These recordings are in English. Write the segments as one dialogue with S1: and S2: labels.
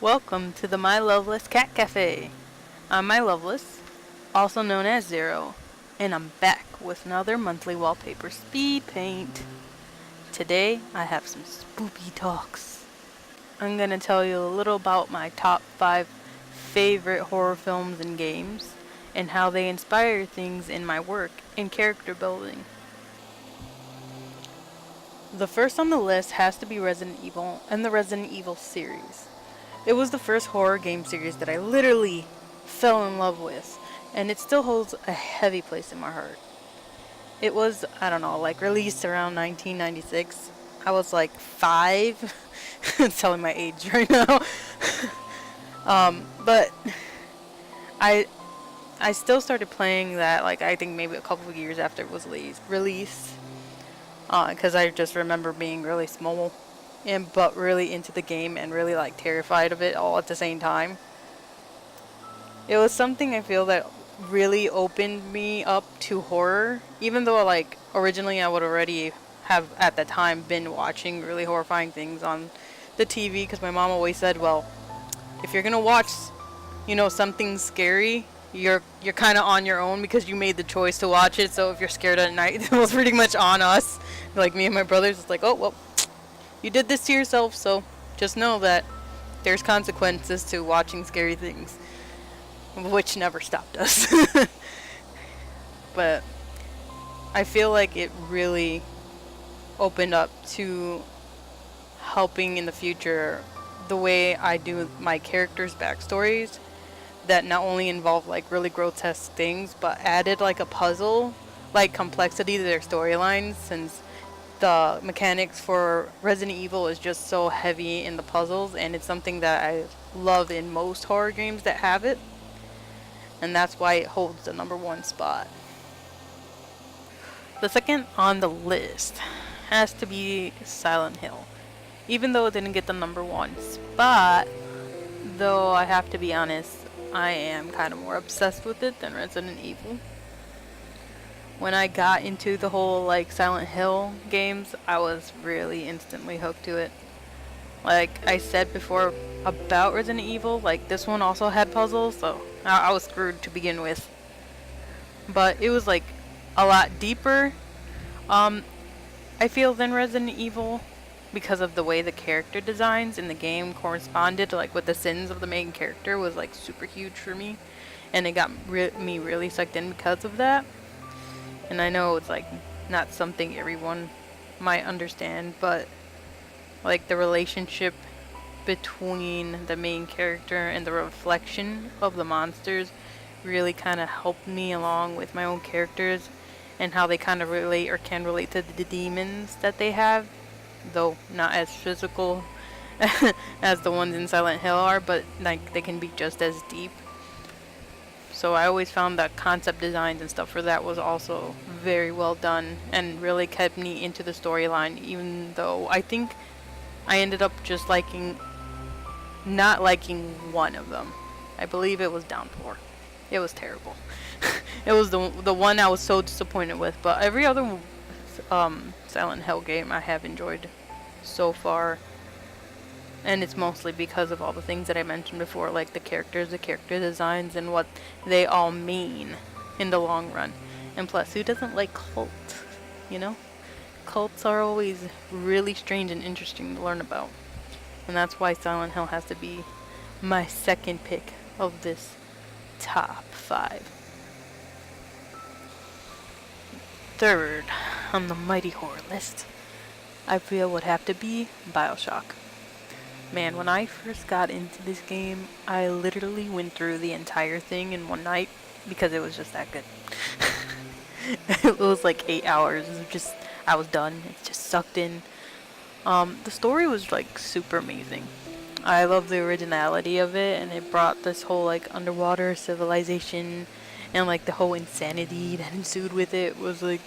S1: Welcome to the MyLoveless Cat Cafe. I'm MyLoveless, also known as Zero, and I'm back with another monthly wallpaper speed paint. Today I have some spoopy talks. I'm gonna tell you a little about my top 5 favorite horror films and games, and how they inspire things in my work and character building. The first on the list has to be Resident Evil and the Resident Evil series. It was the first horror game series that I literally fell in love with, and it still holds a heavy place in my heart. It was, I don't know, like released around 1996. I was like 5. It's telling my age right now. But I I still started playing that, like, I think maybe a couple of years after it was released, because I just remember being really small and but really into the game and really like terrified of it all at the same time. It was something I feel that really opened me up to horror, even though like originally I would already have at the time been watching really horrifying things on the TV, because my mom always said, well, if you're gonna watch, something scary, you're kind of on your own because you made the choice to watch it. So if you're scared at night, it was pretty much on us. Like me and my brothers, it's like, oh well, you did this to yourself, so just know that there's consequences to watching scary things, which never stopped us. But I feel like it really opened up to helping in the future the way I do my characters' backstories, that not only involve like really grotesque things, but added like a puzzle, like complexity to their storylines, since the mechanics for Resident Evil is just so heavy in the puzzles, and it's something that I love in most horror games that have it, and that's why it holds the number one spot. The second on the list has to be Silent Hill. Even though it didn't get the number one spot, though I have to be honest, I am kind of more obsessed with it than Resident Evil. When I got into the whole like Silent Hill games, I was really instantly hooked to it. Like I said before about Resident Evil, like this one also had puzzles, so I was screwed to begin with. But it was like a lot deeper, I feel, than Resident Evil, because of the way the character designs in the game corresponded like with the sins of the main character was like super huge for me, and it got me really sucked in because of that. And I know it's like not something everyone might understand, but like the relationship between the main character and the reflection of the monsters really kind of helped me along with my own characters, and how they kind of relate or can relate to the demons that they have, though not as physical as the ones in Silent Hill are, but like they can be just as deep. So I always found that concept designs and stuff for that was also very well done, and really kept me into the storyline, even though I think I ended up just not liking one of them. I believe it was Downpour. It was terrible. It was the one I was so disappointed with, but every other Silent Hill game I have enjoyed so far. And it's mostly because of all the things that I mentioned before, like the characters, the character designs, and what they all mean in the long run. And plus, who doesn't like cults, you know? Cults are always really strange and interesting to learn about. And that's why Silent Hill has to be my second pick of this top 5. Third on the mighty horror list, I feel would have to be BioShock. Man, when I first got into this game, I literally went through the entire thing in one night because it was just that good. It was like 8 hours. It was just, I was done. It just sucked in. The story was like super amazing. I love the originality of it, and it brought this whole like underwater civilization, and like the whole insanity that ensued with it was like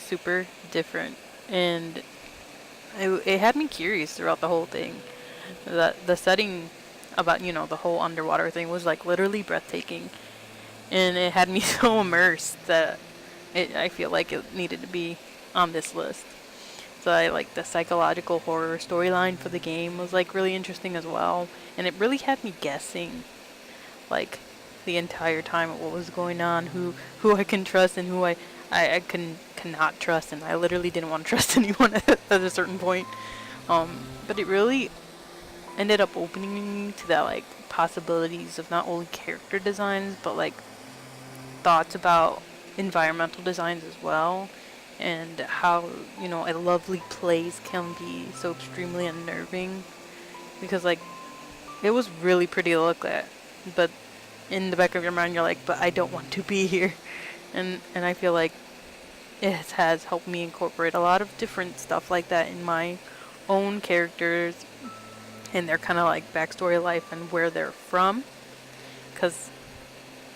S1: super different, and it had me curious throughout the whole thing. The setting about, the whole underwater thing was like literally breathtaking, and it had me so immersed that I feel like it needed to be on this list. the psychological horror storyline for the game was like really interesting as well, and it really had me guessing like the entire time of what was going on, who I can trust and who I cannot trust, and I literally didn't want to trust anyone at a certain point. But it really ended up opening me to that like possibilities of not only character designs but like thoughts about environmental designs as well, and how, you know, a lovely place can be so extremely unnerving, because like it was really pretty to look at, but in the back of your mind you're like, but I don't want to be here. And I feel like it has helped me incorporate a lot of different stuff like that in my own characters and their kind of like backstory life and where they're from, because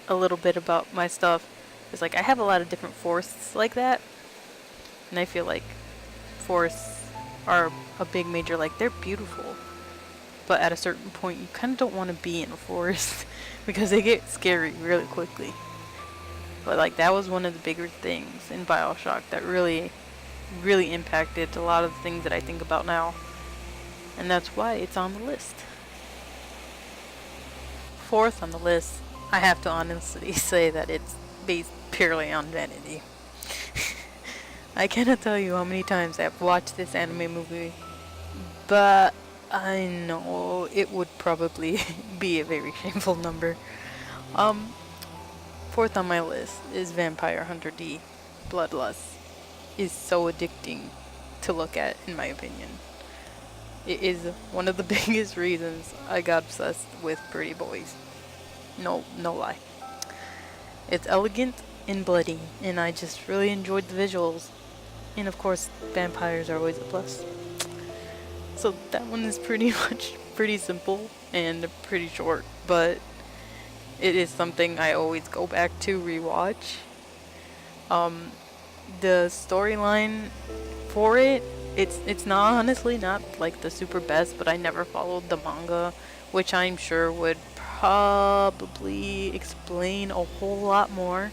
S1: a little bit about my stuff is like I have a lot of different forests like that, and I feel like forests are a big major, like they're beautiful, but at a certain point you kind of don't want to be in a forest because they get scary really quickly. But like that was one of the bigger things in BioShock that really impacted a lot of the things that I think about now, and that's why it's on the list. Fourth on the list, I have to honestly say that it's based purely on vanity. I cannot tell you how many times I've watched this anime movie, but I know it would probably be a very shameful number. Fourth on my list is Vampire Hunter D. Bloodlust is so addicting to look at, in my opinion. It is one of the biggest reasons I got obsessed with pretty boys. No lie. It's elegant and bloody, and I just really enjoyed the visuals. And of course, vampires are always a plus. So that one is pretty much pretty simple and pretty short, but it is something I always go back to rewatch. The storyline for it's not, honestly not like the super best, but I never followed the manga, which I'm sure would probably explain a whole lot more,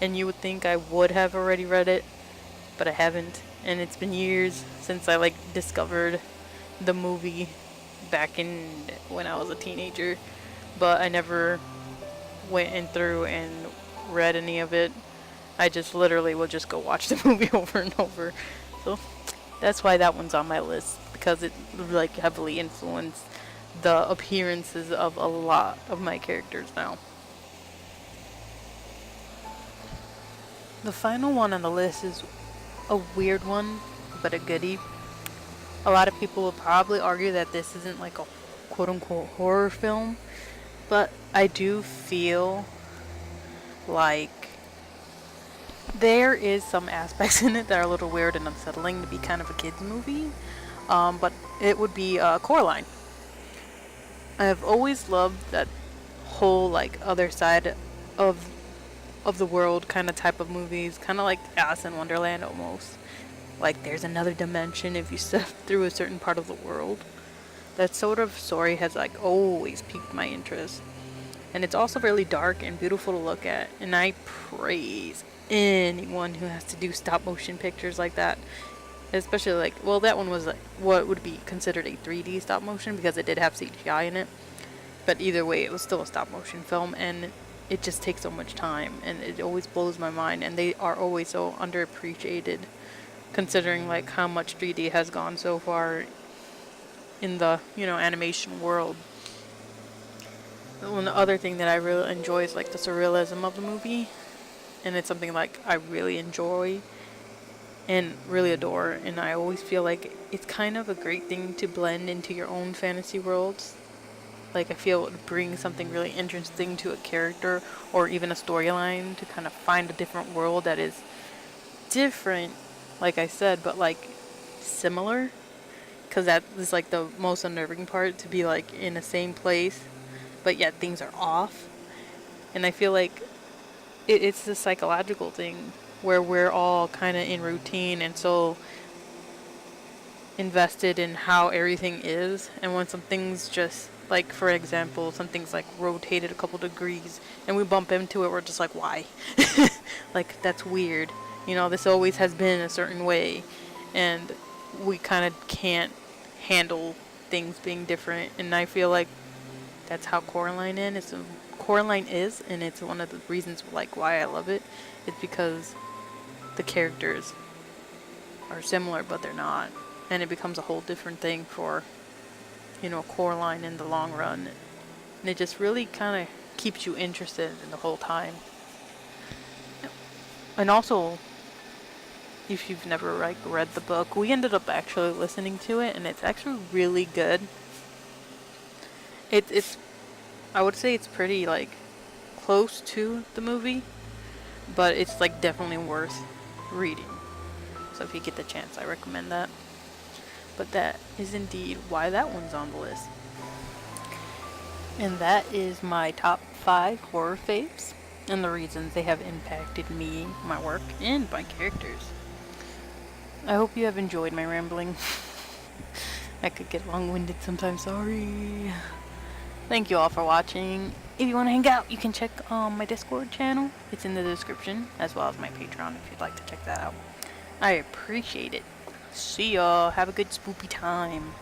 S1: and you would think I would have already read it, but I haven't, and it's been years since I like discovered the movie back in when I was a teenager, but I never went in through and read any of it. I just literally will just go watch the movie over and over. So that's why that one's on my list, because it like heavily influenced the appearances of a lot of my characters now. The final one on the list is a weird one, but a goodie. A lot of people will probably argue that this isn't like a quote-unquote horror film, but I do feel like there is some aspects in it that are a little weird and unsettling to be kind of a kids movie, but it would be Coraline. I've always loved that whole like other side of the world kind of type of movies, kind of like Alice in Wonderland almost. Like there's another dimension if you step through a certain part of the world. That sort of story has like always piqued my interest. And it's also really dark and beautiful to look at, and I praise anyone who has to do stop motion pictures like that. Especially like, well, that one was like what would be considered a 3D stop motion because it did have CGI in it. But either way, it was still a stop motion film, and it just takes so much time, and it always blows my mind, and they are always so underappreciated considering like how much 3D has gone so far in the, you know, animation world. One other thing that I really enjoy is like the surrealism of the movie, and it's something like I really enjoy and really adore, and I always feel like it's kind of a great thing to blend into your own fantasy worlds. Like I feel it would bring something really interesting to a character or even a storyline to kind of find a different world that is different, like I said, but like similar, because that is like the most unnerving part, to be like in the same place but yet things are off. And I feel like it's the psychological thing where we're all kind of in routine and so invested in how everything is, and when something's just like, for example, something's like rotated a couple degrees and we bump into it, we're just like, why? Like, that's weird, you know, this always has been a certain way. And we kind of can't handle things being different, and I feel like that's how Coraline is, and it's one of the reasons like why I love it. It's because the characters are similar, but they're not, and it becomes a whole different thing for Coraline in the long run, and it just really kind of keeps you interested in the whole time. And also, if you've never like read the book, we ended up actually listening to it, and it's actually really good. It's I would say it's pretty like close to the movie, but it's like definitely worth reading. So if you get the chance, I recommend that. But that is indeed why that one's on the list. And that is my top 5 horror faves, and the reasons they have impacted me, my work, and my characters. I hope you have enjoyed my rambling. I could get long-winded sometimes, sorry. Thank you all for watching. If you want to hang out, you can check my Discord channel. It's in the description, as well as my Patreon if you'd like to check that out. I appreciate it. See y'all. Have a good spoopy time.